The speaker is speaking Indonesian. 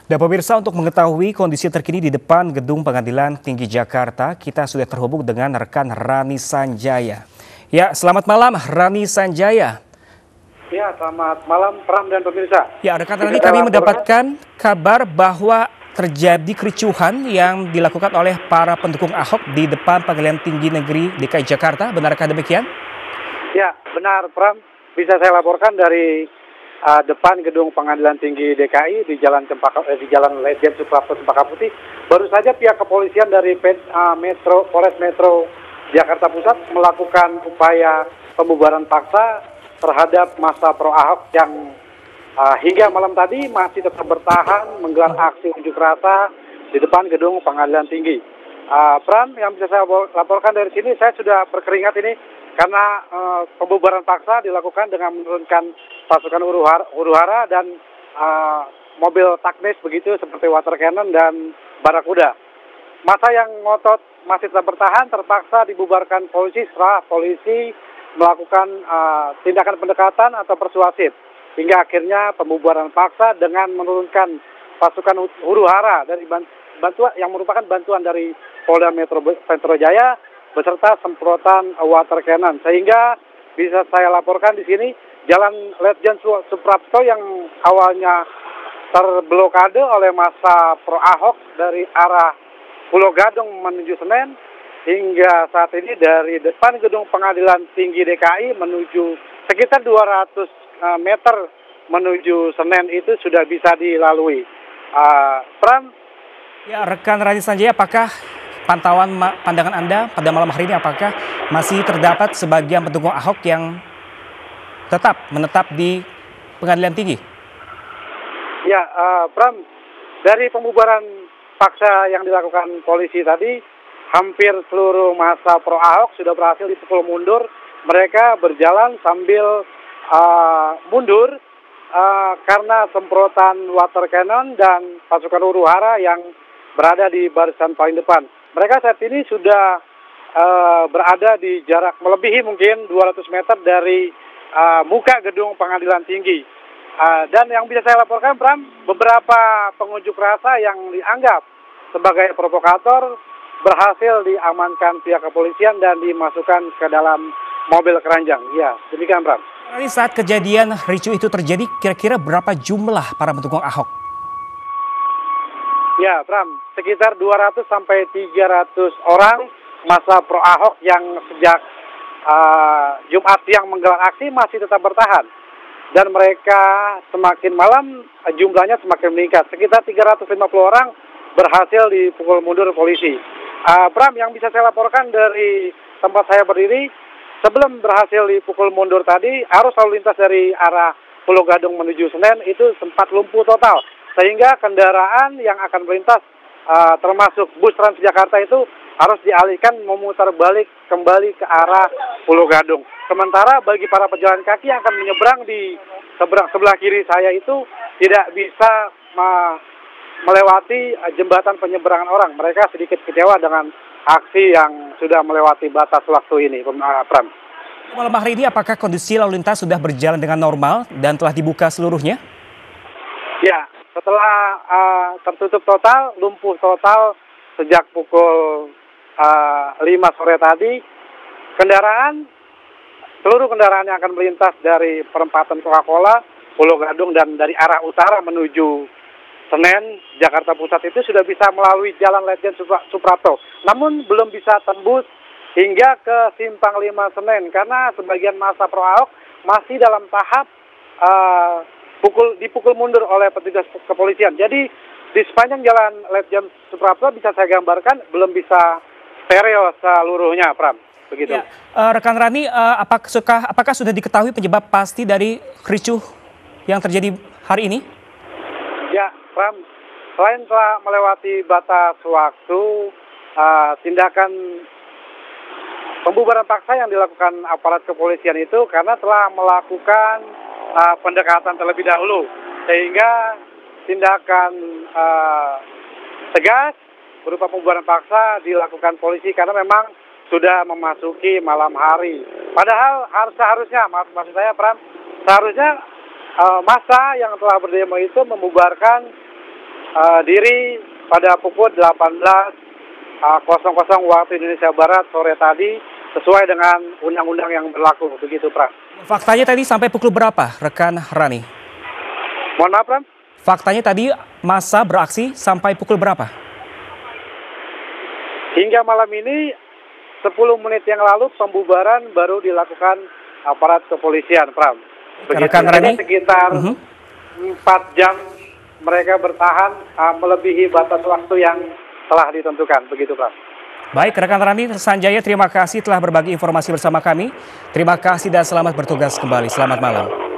Dan pemirsa, untuk mengetahui kondisi terkini di depan Gedung Pengadilan Tinggi Jakarta, kita sudah terhubung dengan rekan Rani Sanjaya. Ya, selamat malam Rani Sanjaya. Ya, selamat malam Pram dan pemirsa. Ya, rekan Rani, kami mendapatkan kabar bahwa terjadi kericuhan yang dilakukan oleh para pendukung Ahok di depan Pengadilan Tinggi Negeri DKI Jakarta. Benarkah demikian? Ya, benar Pram. Bisa saya laporkan dari depan Gedung Pengadilan Tinggi DKI di Jalan Ledjen Suprapto Cempaka Putih. Baru saja pihak kepolisian dari Polres Metro Jakarta Pusat melakukan upaya pembubaran paksa terhadap massa pro Ahok yang hingga malam tadi masih tetap bertahan menggelar aksi unjuk rasa di depan Gedung Pengadilan Tinggi. Pram, yang bisa saya laporkan dari sini, saya sudah berkeringat ini karena pembubaran paksa dilakukan dengan menurunkan pasukan huru-hara dan mobil taknis begitu seperti water cannon dan barakuda. Massa yang ngotot masih tetap bertahan terpaksa dibubarkan polisi setelah polisi melakukan tindakan pendekatan atau persuasif hingga akhirnya pembubaran paksa dengan menurunkan pasukan huru-hara dari bantuan yang merupakan bantuan dari Polda Metro Jaya beserta semprotan water cannon, sehingga bisa saya laporkan di sini Jalan Ledjen Suprapto yang awalnya terblokade oleh massa pro Ahok dari arah Pulau Gadung menuju Senen, hingga saat ini dari depan Gedung Pengadilan Tinggi DKI menuju sekitar 200 meter menuju Senen itu sudah bisa dilalui. Pram? Ya, rekan Rani Sanjaya, apakah pandangan Anda pada malam hari ini, apakah masih terdapat sebagian pendukung Ahok yang tetap menetap di Pengadilan Tinggi? Ya, Pram, dari pembubaran paksa yang dilakukan polisi tadi, hampir seluruh massa pro Ahok sudah berhasil dipukul mundur. Mereka berjalan sambil mundur karena semprotan water cannon dan pasukan huru-hara yang berada di barisan paling depan. Mereka saat ini sudah berada di jarak melebihi mungkin 200 meter dari muka Gedung Pengadilan Tinggi. Dan yang bisa saya laporkan, Pram, beberapa pengunjuk rasa yang dianggap sebagai provokator berhasil diamankan pihak kepolisian dan dimasukkan ke dalam mobil keranjang. Ya, demikian, Pram. Saat kejadian ricuh itu terjadi, kira-kira berapa jumlah para pendukung Ahok? Ya, Pram, sekitar 200 sampai 300 orang massa pro Ahok yang sejak Jumat siang menggelar aksi masih tetap bertahan. Dan mereka semakin malam jumlahnya semakin meningkat. Sekitar 350 orang berhasil dipukul mundur polisi. Pram, yang bisa saya laporkan dari tempat saya berdiri, sebelum berhasil dipukul mundur tadi, arus lalu lintas dari arah Pulau Gadung menuju Senen itu sempat lumpuh total. Sehingga kendaraan yang akan melintas termasuk bus Transjakarta itu harus dialihkan memutar balik kembali ke arah Pulau Gadung. Sementara bagi para pejalan kaki yang akan menyeberang di sebelah kiri saya itu tidak bisa melewati jembatan penyeberangan orang. Mereka sedikit kecewa dengan aksi yang sudah melewati batas waktu ini, Pram. Malam hari ini apakah kondisi lalu lintas sudah berjalan dengan normal dan telah dibuka seluruhnya? Ya, setelah tertutup total, lumpuh total sejak pukul 5 sore tadi, seluruh kendaraan yang akan melintas dari perempatan Coca-Cola, Pulau Gadung dan dari arah utara menuju Senen, Jakarta Pusat itu sudah bisa melalui Jalan Ledjen Suprapto. Namun belum bisa tembus hingga ke Simpang 5 Senen karena sebagian massa pro Ahok masih dalam tahap dipukul mundur oleh petugas kepolisian. Jadi di sepanjang Jalan Ledjen Suprapto bisa saya gambarkan belum bisa stereo seluruhnya, Pram. Begitu. Ya, rekan Rani, apakah sudah diketahui penyebab pasti dari kericuh yang terjadi hari ini? Ya, Pram, selain telah melewati batas waktu, tindakan pembubaran paksa yang dilakukan aparat kepolisian itu karena telah melakukan pendekatan terlebih dahulu, sehingga tindakan tegas berupa pembubaran paksa dilakukan polisi karena memang sudah memasuki malam hari. Padahal seharusnya, maksud saya, Pram, seharusnya massa yang telah berdemo itu membubarkan diri pada pukul 18.00 waktu Indonesia Barat sore tadi sesuai dengan undang-undang yang berlaku. Begitu, Pram. Faktanya tadi sampai pukul berapa, rekan Rani? Mohon maaf, Pram. Faktanya tadi massa beraksi sampai pukul berapa? Hingga malam ini 10 menit yang lalu pembubaran baru dilakukan aparat kepolisian, Pram. Rekan Rani? Sekitar 4 jam mereka bertahan melebihi batas waktu yang telah ditentukan. Begitu, Pram. Baik, rekan Rani Sanjaya, terima kasih telah berbagi informasi bersama kami. Terima kasih dan selamat bertugas kembali. Selamat malam.